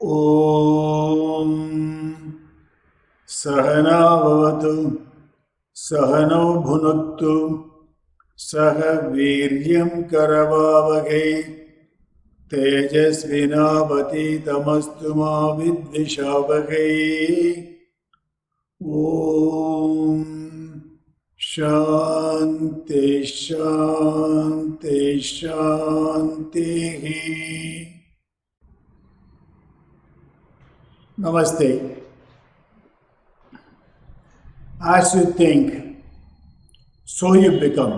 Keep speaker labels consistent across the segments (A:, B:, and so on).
A: ॐ सहना भवतु सहनौ भुनक्तु सह वीर्यं करवावहै तेजस्विनावतीतमस्तु मा विद्विषावहै। ॐ शान्ति शान्ति शान्तिः। Namaste. As you think, so you become.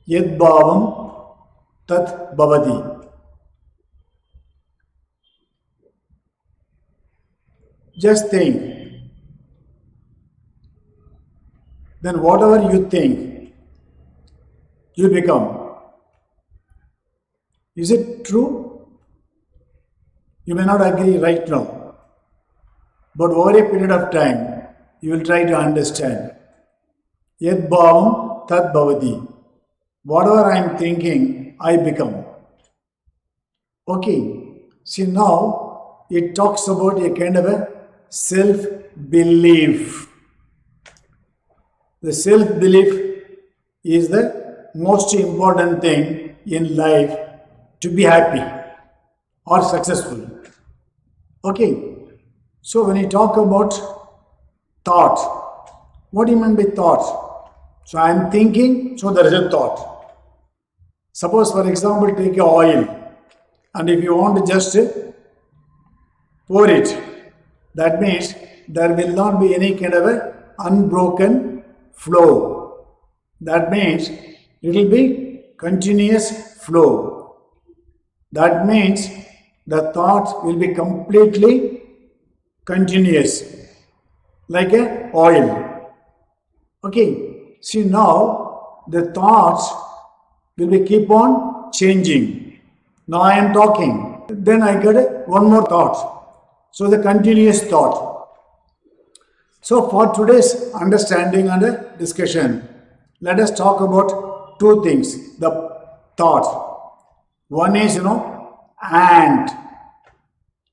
A: Yad bhavam tat bhavati. Just think. Then whatever you think, you become. Is it true? You may not agree right now, but over a period of time, you will try to understand. Yad bhavam tat bhavati. Whatever I am thinking, I become. Okay. See, now it talks about a kind of a self-belief. The self-belief is the most important thing in life to be happy or successful. Okay. So when you talk about thought, what do you mean by thought? So I am thinking, so there is a thought. Suppose, for example, take a oil, and if you want to just pour it, that means there will not be any kind of a unbroken flow. That means it will be continuous flow. That means the thought will be completely continuous, like a oil. Okay. See, now the thoughts will be keep on changing. Now I am talking, then I get one more thought. So the continuous thought. So for today's understanding and discussion, let us talk about two things. The thought. One is, and.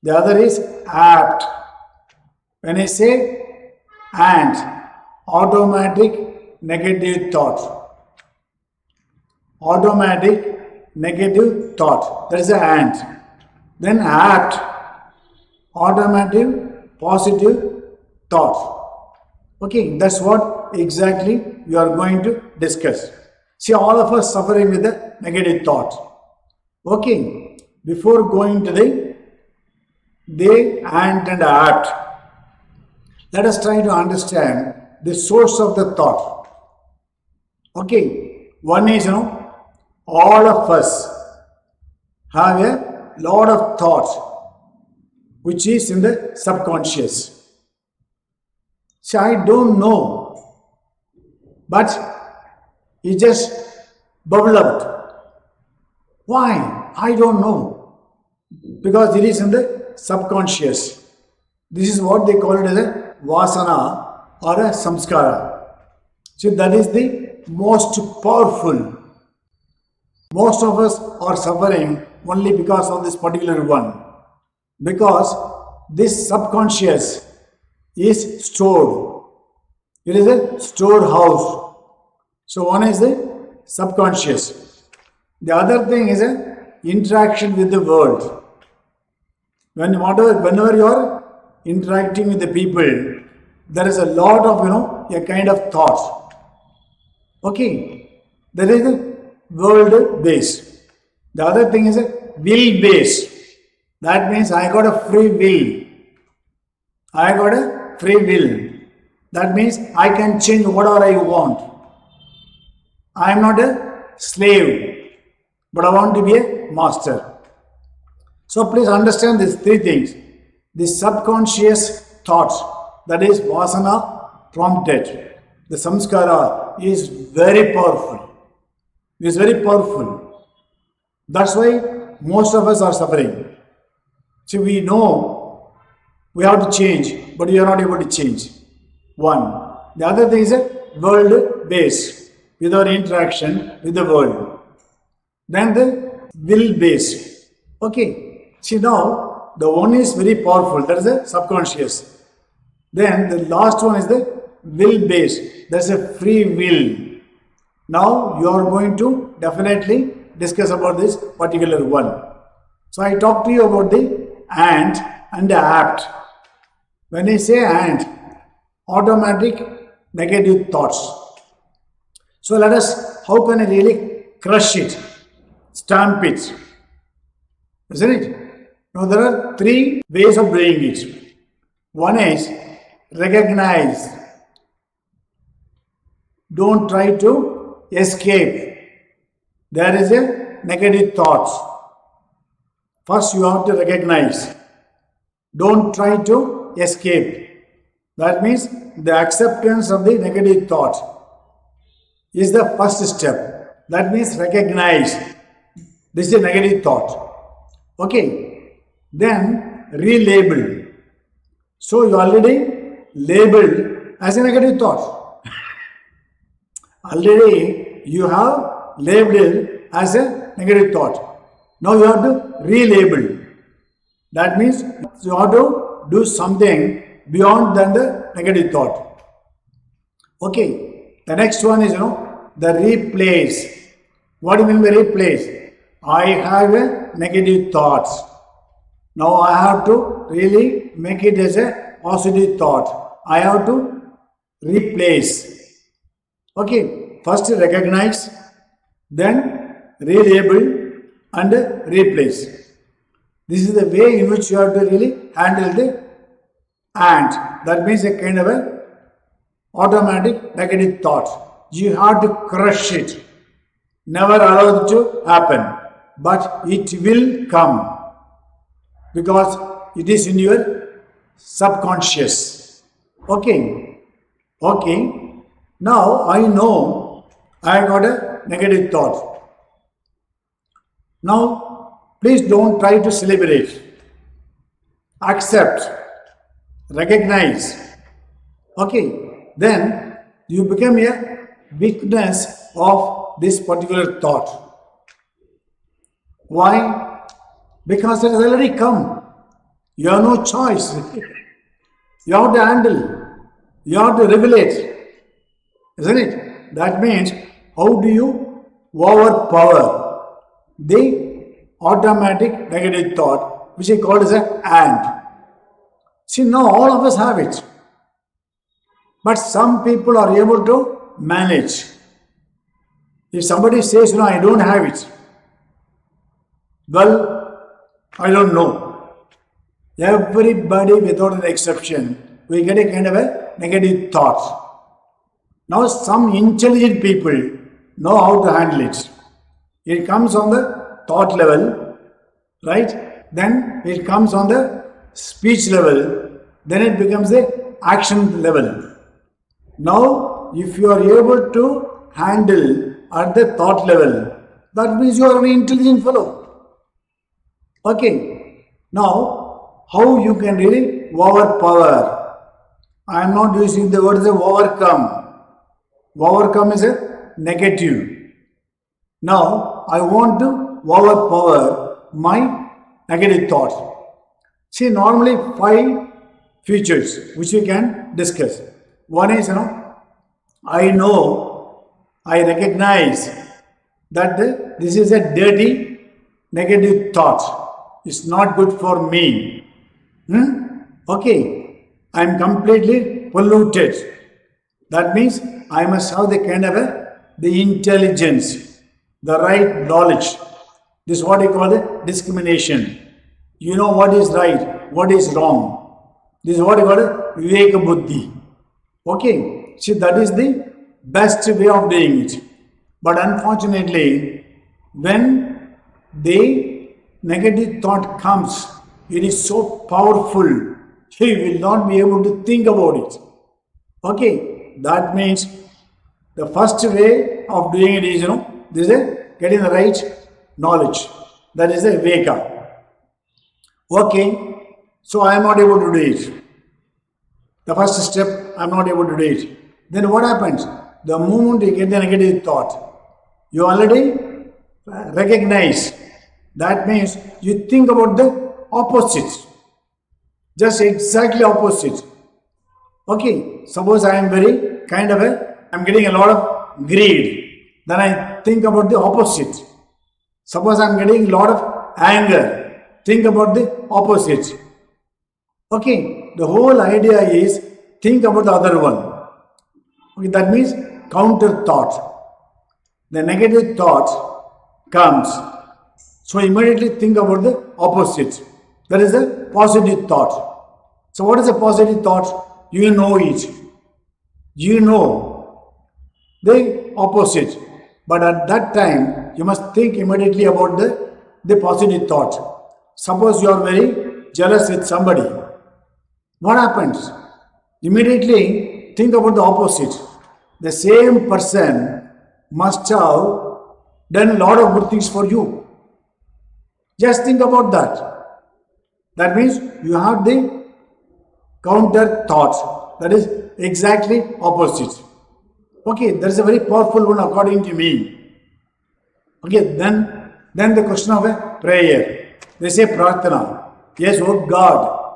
A: The other is apt. When I say and, automatic negative thought. Automatic negative thought. That is the and. Then apt. Automatic positive thought. Okay, that's what exactly we are going to discuss. See, all of us suffering with the negative thought. Okay, before going to the they, and apt, let us try to understand the source of the thought. Okay, one is, all of us have a lot of thoughts which is in the subconscious. See, I don't know, but it just bubble out. Why? I don't know. Because it is in the subconscious. This is what they call it as a vasana or a samskara. So that is the most powerful. Most of us are suffering only because of this particular one. Because this subconscious is stored. It is a storehouse. So one is the subconscious. The other thing is a interaction with the world. Whenever you are interacting with the people, there is a lot of, a kind of thought. Okay. There is a world base. The other thing is a will base. That means I got a free will. I got a free will. That means I can change whatever I want. I am not a slave, but I want to be a master. So please understand these three things. The subconscious thoughts, that is vasana prompted. The samskara is very powerful. It is very powerful. That's why most of us are suffering. See, we know we have to change, but we are not able to change. One. The other thing is a world base, with our interaction with the world. Then the will base. Okay. See now, the one is very powerful, that is the subconscious. Then the last one is the will based, that's a free will. Now you are going to definitely discuss about this particular one. So I talked to you about the ant and the apt. When I say ant, automatic negative thoughts. So let us, how can I really crush it, stamp it? Isn't it? Now there are three ways of doing it. One is recognize. Don't try to escape. There is a negative thought. First you have to recognize. Don't try to escape. That means the acceptance of the negative thought is the first step. That means recognize. This is a negative thought. Okay. Then relabel. So you already labeled as a negative thought. Already you have labeled as a negative thought. Now you have to relabel. That means you have to do something beyond than the negative thought. Okay. The next one is, the replace. What do you mean by replace? I have a negative thoughts. Now I have to really make it as a positive thought. I have to replace. Okay. First recognize, then relabel and replace. This is the way in which you have to really handle the ant. That means a kind of a automatic negative thought. You have to crush it. Never allow it to happen. But it will come. Because it is in your subconscious. Okay. Okay. Now I know I got a negative thought. Now, please don't try to celebrate. Accept. Recognize. Okay. Then you become a witness of this particular thought. Why? Because it has already come. You have no choice. You have to handle. You have to regulate. Isn't it? That means, how do you overpower the automatic negative thought, which is called as an ant? See, now all of us have it. But some people are able to manage. If somebody says, I don't have it, well, I don't know. Everybody, without an exception, we get a kind of a negative thought. Now, some intelligent people know how to handle it. It comes on the thought level, right? Then it comes on the speech level. Then it becomes the action level. Now, if you are able to handle at the thought level, that means you are an intelligent fellow. Okay. Now, how you can really overpower? I am not using the word overcome. Overcome is a negative. Now, I want to overpower my negative thoughts. See, normally 5 features which we can discuss. One is, I know, I recognize that this is a dirty negative thought. It's not good for me. Okay, I am completely polluted. That means I must have the kind of the intelligence, the right knowledge. This is what I call the discrimination. You know what is right, what is wrong. This is what I call a Viveka Buddhi. Okay, see, that is the best way of doing it. But unfortunately, when the negative thought comes, it is so powerful, you will not be able to think about it. Okay, that means the first way of doing it is, this is getting the right knowledge. That is the Viveka. Okay, so I am not able to do it. The first step, I am not able to do it. Then what happens? The moment you get the negative thought, you already recognize. That means you think about the opposite. Just exactly opposite. Okay, suppose I am very kind of I'm getting a lot of greed. Then I think about the opposite. Suppose I am getting a lot of anger. Think about the opposite. Okay, the whole idea is think about the other one. Okay, that means counter thought. The negative thought comes. So immediately think about the opposite. That is the positive thought. So what is a positive thought? You know it. You know the opposite. But at that time, you must think immediately about the positive thought. Suppose you are very jealous with somebody. What happens? Immediately think about the opposite. The same person must have done a lot of good things for you. Just think about that. That means you have the counter thought. That is exactly opposite. Okay, that is a very powerful one according to me. Okay, then the question of a prayer. They say prarthana. Yes, oh God,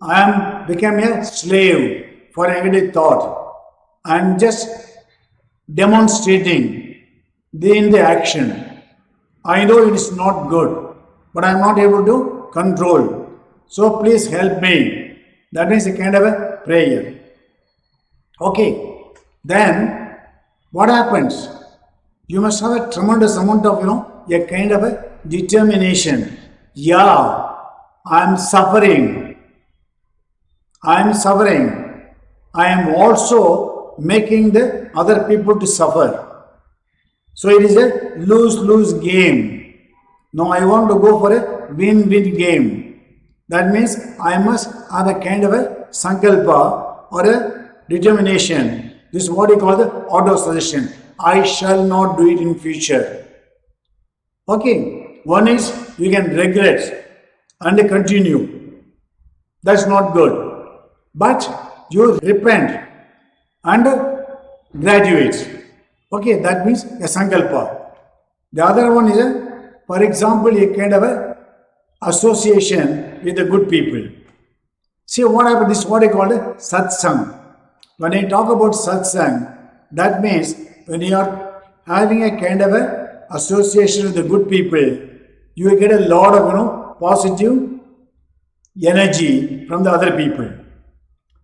A: I am become a slave for negative thought. I am just demonstrating in the action. I know it is not good, but I am not able to control. So please help me. That means a kind of a prayer. Okay, then what happens? You must have a tremendous amount of, a kind of a determination. Yeah, I am suffering. I am suffering. I am also making the other people to suffer. So it is a lose-lose game. Now I want to go for a win-win game. That means I must have a kind of a sankalpa or a determination. This is what we call the auto-suggestion. I shall not do it in future. Okay. One is you can regret and continue. That's not good. But you repent and graduate. Okay, that means a sankalpa. The other one is for example, a kind of a association with the good people. See what happened? This is what I call a satsang. When I talk about satsang, that means when you are having a kind of a association with the good people, you will get a lot of positive energy from the other people.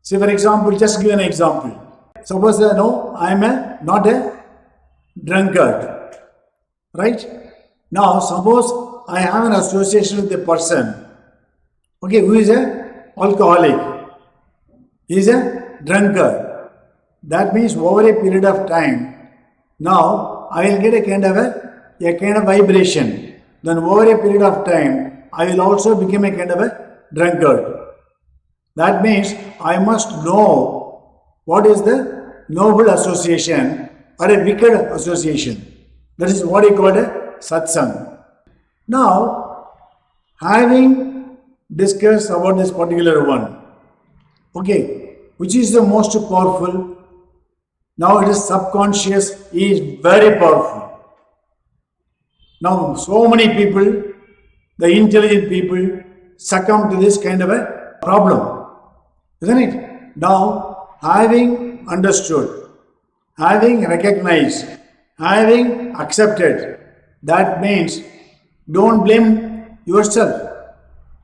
A: See, for example, just give an example. Suppose I am not a drunkard, right? Now, suppose I have an association with a person, okay, who is a alcoholic, he is a drunkard. That means over a period of time, now I will get a kind of vibration. Then over a period of time, I will also become a kind of a drunkard. That means I must know what is the noble association or a wicked association. That is what I call a satsang. Now, having discussed about this particular one, okay, which is the most powerful? Now it is subconscious is very powerful. Now so many people, the intelligent people, succumb to this kind of a problem, isn't it? Now having understood, having recognized, having accepted, that means don't blame yourself,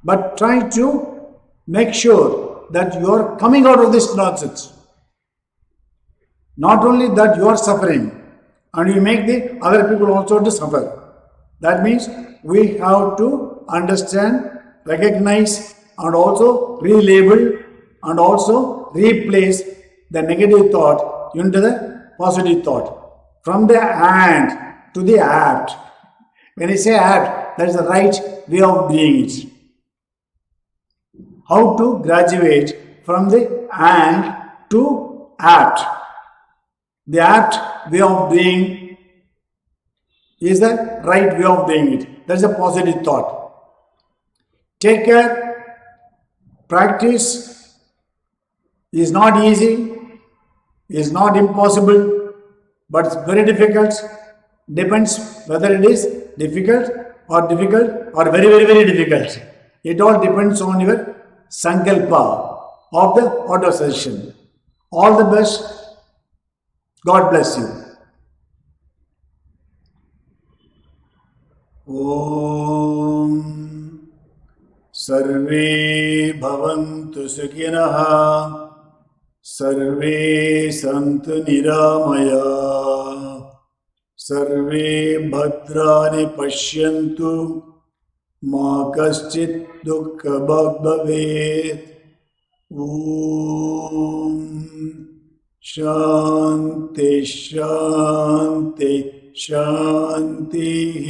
A: but try to make sure that you are coming out of this nonsense. Not only that you are suffering and you make the other people also to suffer. That means we have to understand, recognize and also relabel and also replace the negative thought into the positive thought. From the and to the apt. When I say apt, that is the right way of doing it. How to graduate from the and to apt. The apt way of doing is the right way of doing it. That is a positive thought. Take care. Practice is not easy, is not impossible, but it's very difficult. Depends whether it is difficult or very, very, very difficult. It all depends on your sankalpa of the auto suggestion. All the best. God bless you. ॐ सर्वे भवन्तु सुखिनः सर्वे सन्तु निरामयाः सर्वे भद्राणि पश्यन्तु मा कश्चित् दुःखभाग् भवेत् ॐ शान्ति शान्ति शान्तिः